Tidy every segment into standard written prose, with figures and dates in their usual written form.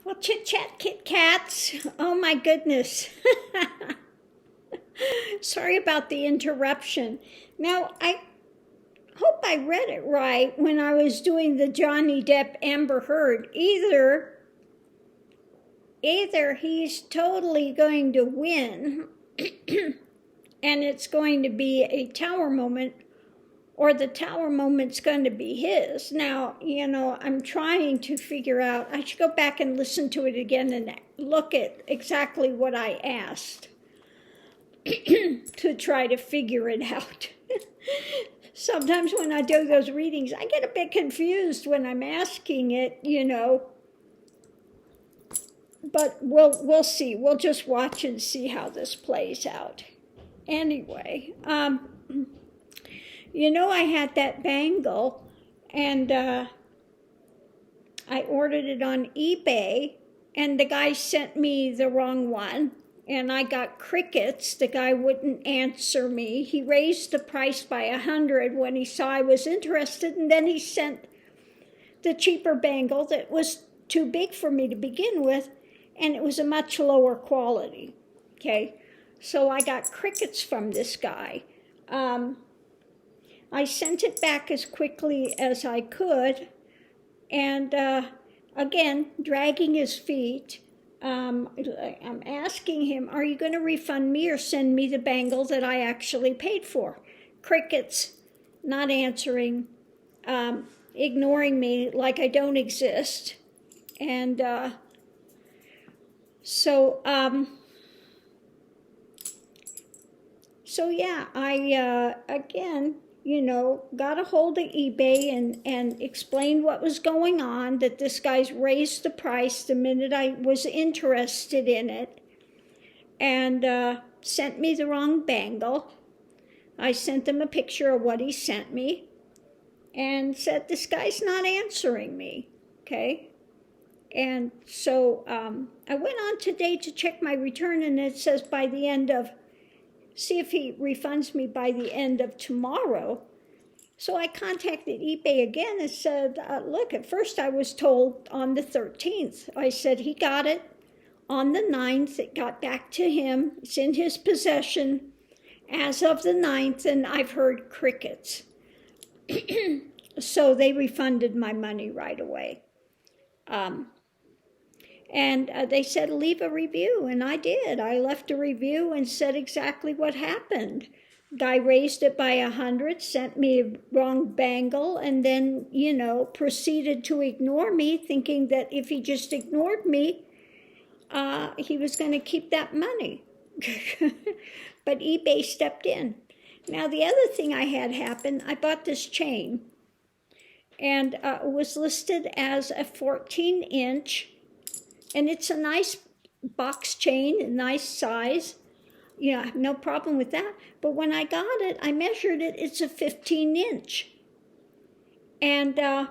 Well, Chit Chat Kit Kats. Oh my goodness. Sorry about the interruption. Now, I hope I read it right when I was doing the Johnny Depp Amber Heard. Either he's totally going to win and it's going to be a tower moment, or the tower moment's going to be his. Now, I'm trying to figure out, I should go back and listen to it again and look at exactly what I asked to try to figure it out. Sometimes when I do those readings, I get a bit confused when I'm asking it, But we'll see. We'll just watch and see how this plays out. Anyway, I had that bangle, and I ordered it on eBay, and the guy sent me the wrong one, and I got crickets. The guy wouldn't answer me. He raised the price by 100 when he saw I was interested, and then he sent the cheaper bangle that was too big for me to begin with, and it was a much lower quality, okay? So I got crickets from this guy. I sent it back as quickly as I could, and again, dragging his feet. I'm asking him, are you going to refund me or send me the bangle that I actually paid for? Crickets, not answering, ignoring me like I don't exist. And so yeah, I, again, got a hold of eBay and explained what was going on, that this guy's raised the price the minute I was interested in it, and sent me the wrong bangle. I sent him a picture of what he sent me and said, this guy's not answering me, okay? And so I went on today to check my return, and it says see if he refunds me by the end of tomorrow. So I contacted eBay again and said, look, at first I was told on the 13th. I said he got it on the 9th. It got back to him. It's in his possession as of the 9th, and I've heard crickets. So they refunded my money right away. And they said, leave a review, and I did. I left a review and said exactly what happened. Guy raised it by 100, sent me a wrong bangle, and then, proceeded to ignore me, thinking that if he just ignored me, he was going to keep that money. But eBay stepped in. Now, the other thing I had happen, I bought this chain, and it was listed as a 14-inch, and it's a nice box chain, a nice size. I have no problem with that. But when I got it, I measured it, it's a 15-inch. And I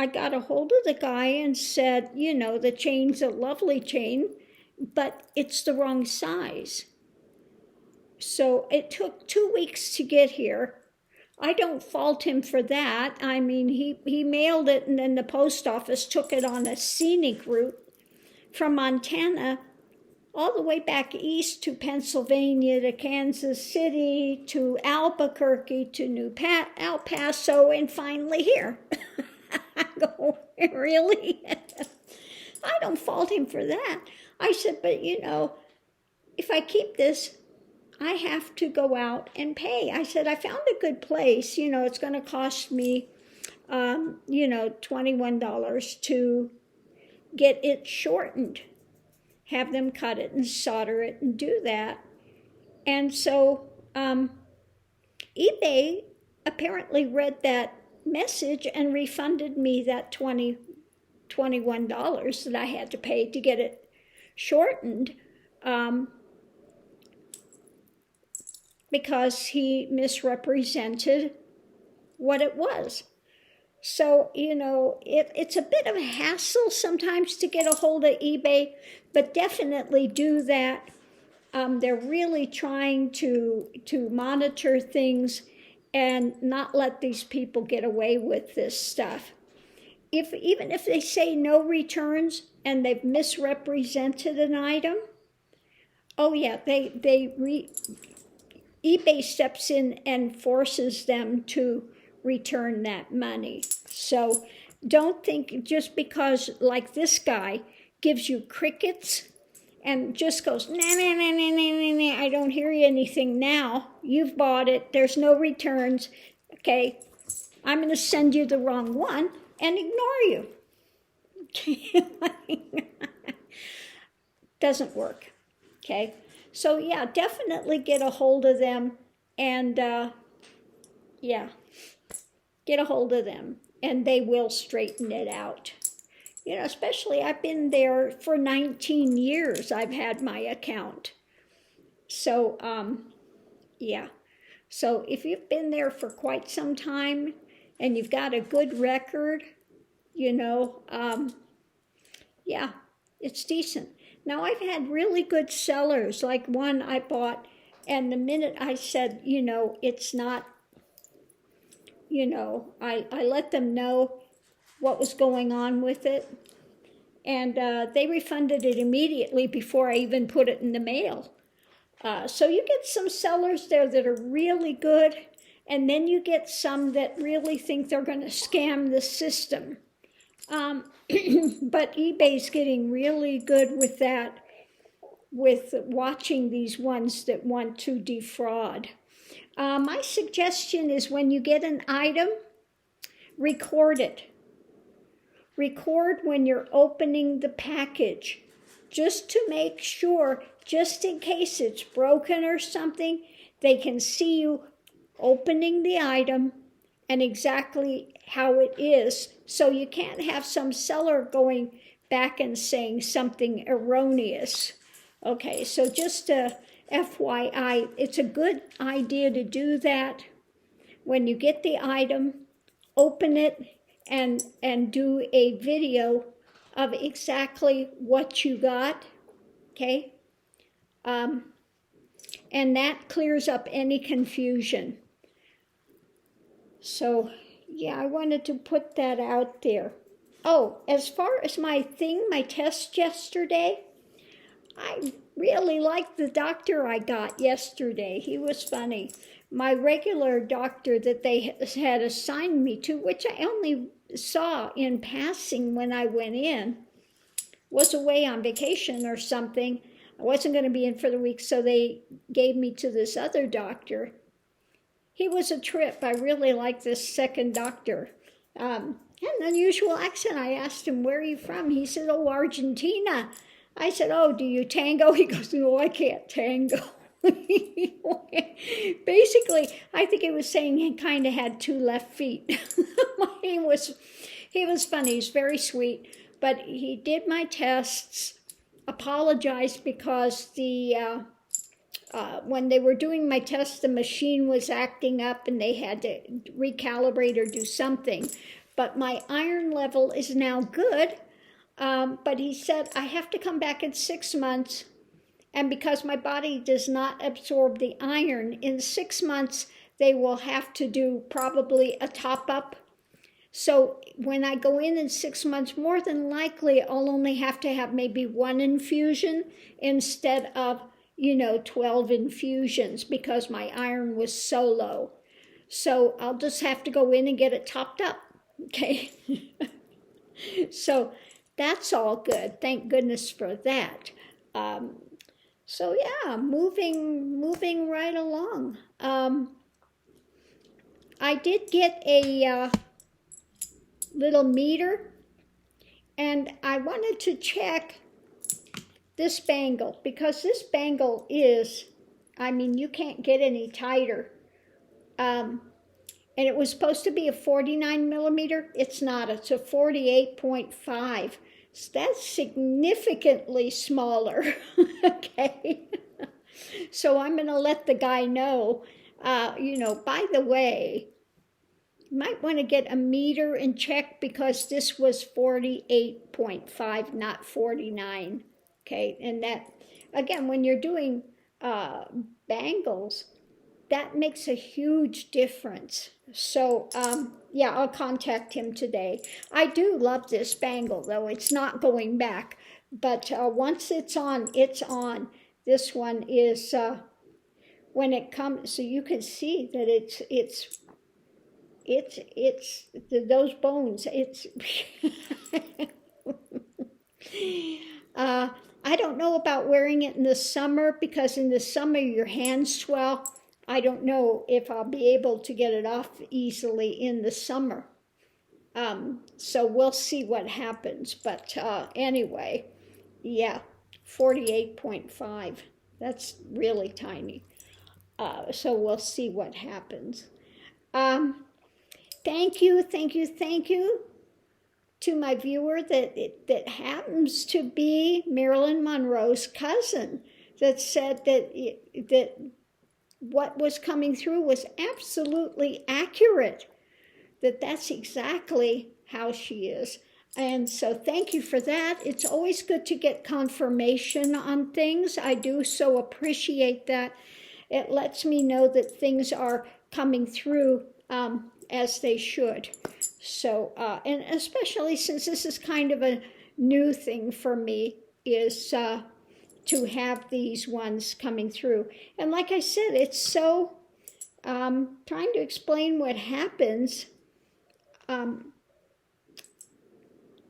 got a hold of the guy and said, the chain's a lovely chain, but it's the wrong size. So it took 2 weeks to get here. I don't fault him for that. I mean, he mailed it, and then the post office took it on a scenic route from Montana all the way back east to Pennsylvania, to Kansas City, to Albuquerque, to El Paso, and finally here. I go, really? I don't fault him for that. I said, but if I keep this, I have to go out and pay. I said, I found a good place. It's going to cost me, $21 to get it shortened, have them cut it and solder it and do that. And so eBay apparently read that message and refunded me that $21 that I had to pay to get it shortened. Because he misrepresented what it was. So, it's a bit of a hassle sometimes to get a hold of eBay, but definitely do that. They're really trying to monitor things and not let these people get away with this stuff. even if they say no returns and they've misrepresented an item, oh yeah, eBay steps in and forces them to return that money. So don't think just because, like this guy gives you crickets and just goes, nah, nah, nah, nah, nah, nah, I don't hear anything now. You've bought it. There's no returns. Okay, I'm going to send you the wrong one and ignore you. Doesn't work. Okay, so yeah, definitely get a hold of them, and yeah, get a hold of them, and they will straighten it out. You know, especially I've been there for 19 years. I've had my account. So, yeah. So if you've been there for quite some time and you've got a good record, you know, yeah, it's decent. Now, I've had really good sellers, like one I bought, and the minute I said, you know, it's not, you know, I let them know what was going on with it, and they refunded it immediately before I even put it in the mail. So you get some sellers there that are really good, and then you get some that really think they're going to scam the system. But eBay's getting really good with that, with watching these ones that want to defraud. My suggestion is when you get an item, record it. Record when you're opening the package, just to make sure, just in case it's broken or something, they can see you opening the item and exactly how it is. So you can't have some seller going back and saying something erroneous. Okay, so just a FYI, it's a good idea to do that. When you get the item, open it and do a video of exactly what you got, okay? And that clears up any confusion. So, yeah, I wanted to put that out there. Oh, as far as my test yesterday, I really liked the doctor I got yesterday. He was funny. My regular doctor that they had assigned me to, which I only saw in passing when I went in, was away on vacation or something. I wasn't going to be in for the week, so they gave me to this other doctor. He was a trip. I really like this second doctor. Had an unusual accent. I asked him, where are you from? He said, oh, Argentina. I said, oh, do you tango? He goes, no, I can't tango. Basically, I think he was saying he kind of had two left feet. he was funny. He's very sweet. But he did my tests, apologized because when they were doing my tests, the machine was acting up and they had to recalibrate or do something. But my iron level is now good. But he said, I have to come back in 6 months. And because my body does not absorb the iron, in 6 months, they will have to do probably a top-up. So when I go in 6 months, more than likely, I'll only have to have maybe 1 infusion instead of, 12 infusions because my iron was so low. So I'll just have to go in and get it topped up, okay? So that's all good. Thank goodness for that. So yeah, moving right along. I did get a little meter, and I wanted to check this bangle, because this bangle is, you can't get any tighter. And it was supposed to be a 49 millimeter. It's not. It's a 48.5. So that's significantly smaller. Okay. So I'm going to let the guy know, by the way, you might want to get a meter and check, because this was 48.5, not 49. Okay. And that, again, when you're doing bangles, that makes a huge difference. So, Yeah, I'll contact him today. I do love this bangle, though. It's not going back. But once it's on, it's on. This one is, when it comes, so you can see that those bones, it's, I don't know about wearing it in the summer, because in the summer your hands swell. I don't know if I'll be able to get it off easily in the summer. So we'll see what happens. But anyway, yeah, 48.5. That's really tiny. So we'll see what happens. Thank you to my viewer that happens to be Marilyn Monroe's cousin, that said that what was coming through was absolutely accurate, that's exactly how she is. And so thank you for that. It's always good to get confirmation on things. I do so appreciate that. It lets me know that things are coming through as they should. So, and especially since this is kind of a new thing for me, is to have these ones coming through. And like I said, it's so, trying to explain what happens,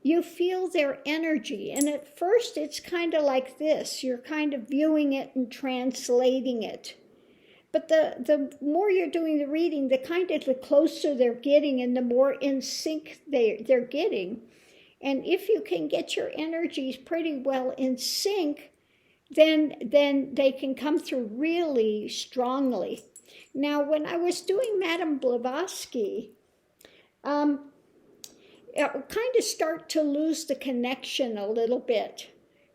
you feel their energy. And at first it's kind of like this. You're kind of viewing it and translating it. But the more you're doing the reading, the closer they're getting and the more in sync they're getting. And if you can get your energies pretty well in sync, then they can come through really strongly. Now, when I was doing Madame Blavatsky, it kind of start to lose the connection a little bit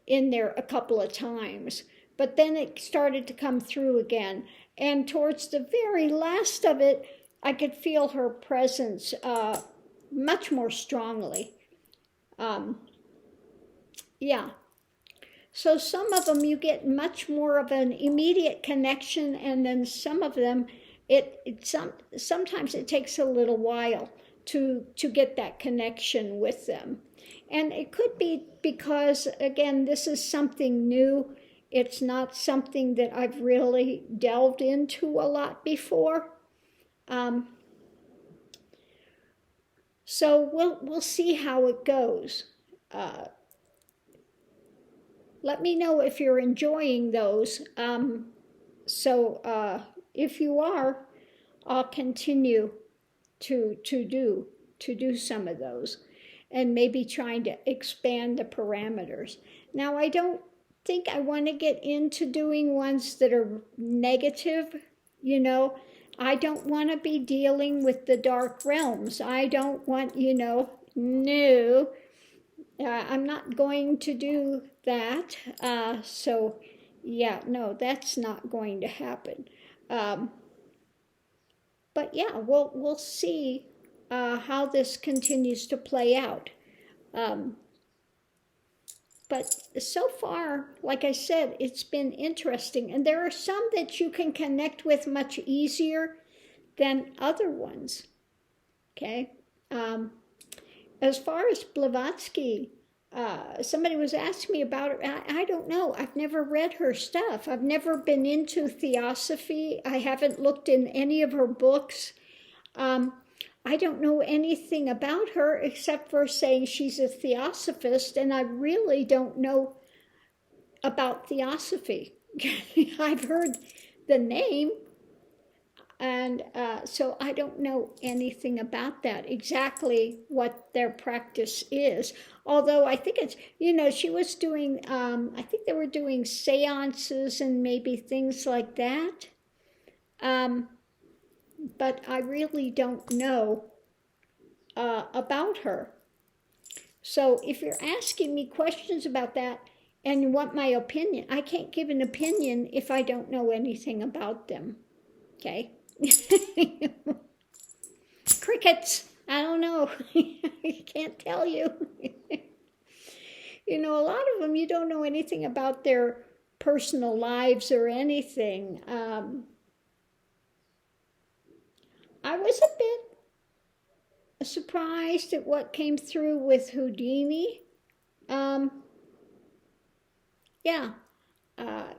in there a couple of times. But then it started to come through again. And towards the very last of it, I could feel her presence much more strongly. Yeah. So some of them you get much more of an immediate connection, and then some of them, sometimes it takes a little while to get that connection with them. And it could be because, again, this is something new. It's not something that I've really delved into a lot before. So we'll see how it goes. Let me know if you're enjoying those. If you are, I'll continue to do some of those, and maybe trying to expand the parameters. Now, I don't think I want to get into doing ones that are negative. I don't want to be dealing with the dark realms. I don't want, no, I'm not going to do that. Yeah, no, that's not going to happen. But yeah, we'll see how this continues to play out. But so far, like I said, it's been interesting. And there are some that you can connect with much easier than other ones. Okay? As far as Blavatsky, somebody was asking me about it. I don't know. I've never read her stuff. I've never been into theosophy. I haven't looked in any of her books. I don't know anything about her except for saying she's a theosophist, and I really don't know about theosophy. I've heard the name, and so I don't know anything about that, exactly what their practice is. Although I think it's, she was doing, I think they were doing seances and maybe things like that. But I really don't know about her. So if you're asking me questions about that and you want my opinion, I can't give an opinion if I don't know anything about them. Okay? Crickets. I don't know. I can't tell you. A lot of them, you don't know anything about their personal lives or anything. I was a bit surprised at what came through with Houdini. Yeah,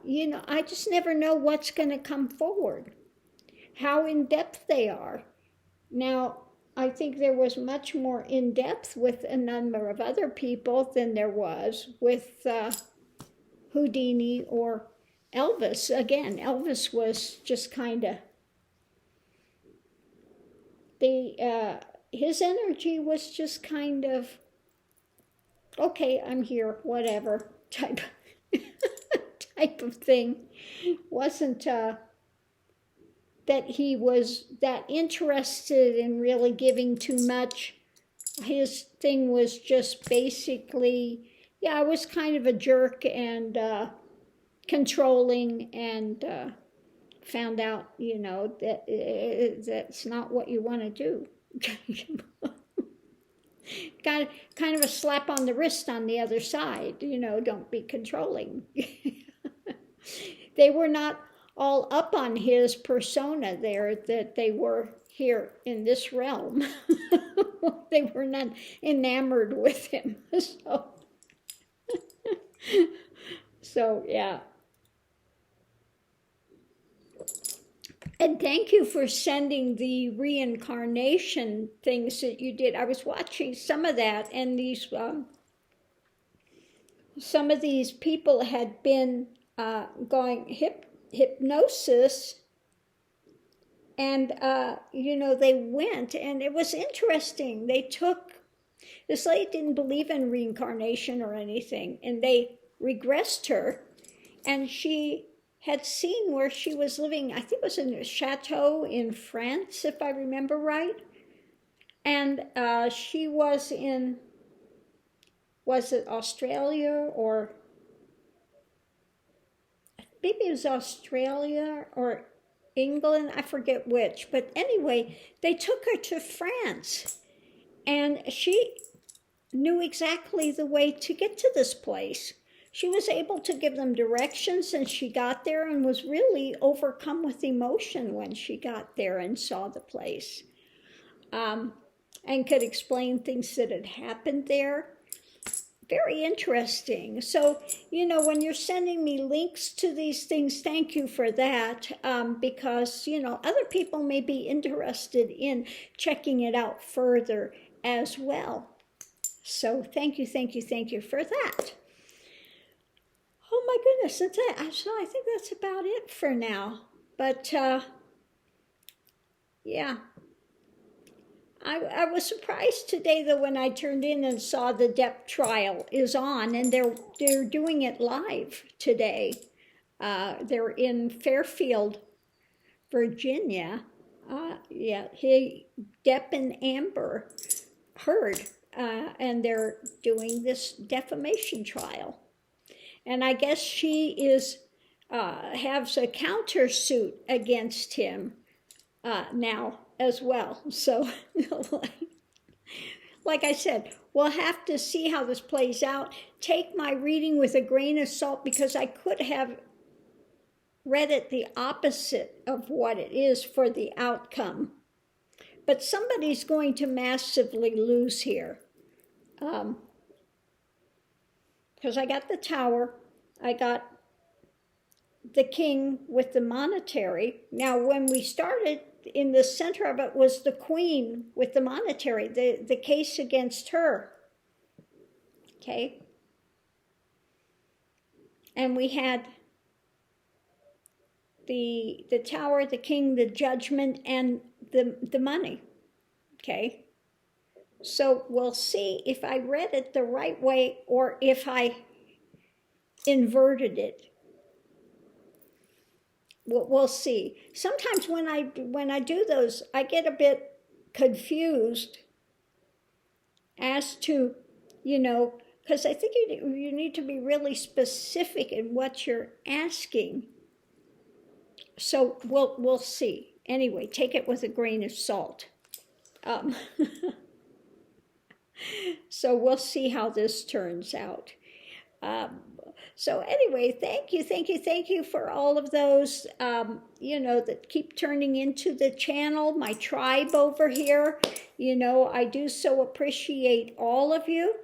you know, I just never know what's going to come forward, how in depth they are. Now, I think there was much more in depth with a number of other people than there was with Houdini or Elvis. Again, Elvis was just kind of his energy was just kind of, okay, I'm here, whatever type type of thing. Wasn't that he was that interested in really giving too much. His thing was just basically, yeah, I was kind of a jerk and controlling, and found out, you know, that that's not what you want to do. Got kind of a slap on the wrist on the other side, you know, don't be controlling. They were not all up on his persona there, that they were here in this realm. They were not enamored with him. So yeah. And thank you for sending the reincarnation things that you did. I was watching some of that, and these some of these people had been going hypnosis, and you know, they went, and it was interesting. They took, this lady didn't believe in reincarnation or anything, and they regressed her, and she had seen where she was living. I think it was in a chateau in France, if I remember right. And she was in, was it Australia, or maybe it was Australia or England, I forget which. But anyway, they took her to France, and she knew exactly the way to get to this place. She was able to give them directions, and she got there and was really overcome with emotion when she got there and saw the place, and could explain things that had happened there. Very interesting. So, you know, when you're sending me links to these things, thank you for that, because, you know, other people may be interested in checking it out further as well. So thank you for that. Oh my goodness, that's it. So I think that's about it for now. But yeah, I was surprised today though when I turned in and saw the Depp trial is on, and they're doing it live today. They're in Fairfield, Virginia. Yeah, Depp and Amber Heard, and they're doing this defamation trial. And I guess she is has a countersuit against him now as well. So, like I said, we'll have to see how this plays out. Take my reading with a grain of salt, because I could have read it the opposite of what it is for the outcome. But somebody's going to massively lose here. Because I got the Tower, I got the King with the monetary. Now, when we started, in the center of it was the Queen with the monetary, the case against her. Okay? And we had the Tower, the King, the Judgment, and the money. Okay? So we'll see if I read it the right way or if I inverted it. We'll see. Sometimes when I do those, I get a bit confused as to, you know, because I think you need to be really specific in what you're asking. So we'll see. Anyway, take it with a grain of salt. So we'll see how this turns out. So anyway, thank you for all of those, that keep turning into the channel, my tribe over here. I do so appreciate all of you.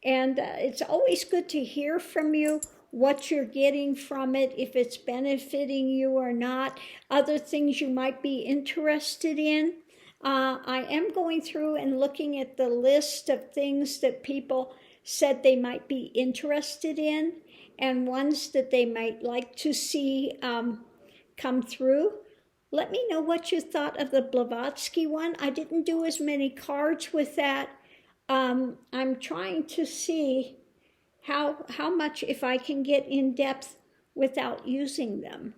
And it's always good to hear from you, what you're getting from it, if it's benefiting you or not, other things you might be interested in. I am going through and looking at the list of things that people said they might be interested in, and ones that they might like to see come through. Let me know what you thought of the Blavatsky one. I didn't do as many cards with that. I'm trying to see how much, if I can get in depth without using them.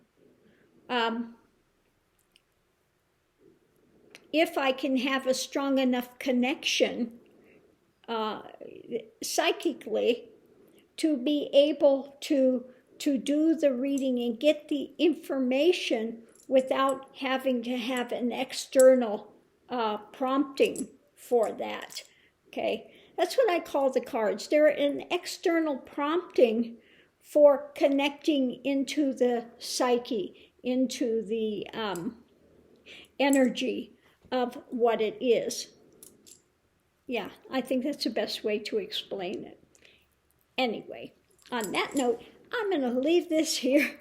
If I can have a strong enough connection psychically to be able to do the reading and get the information without having to have an external prompting for that. Okay, that's what I call the cards. They're an external prompting for connecting into the psyche, into the energy of what it is. Yeah, I think that's the best way to explain it. Anyway, on that note, I'm going to leave this here.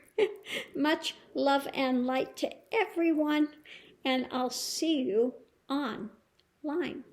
Much love and light to everyone, and I'll see you online.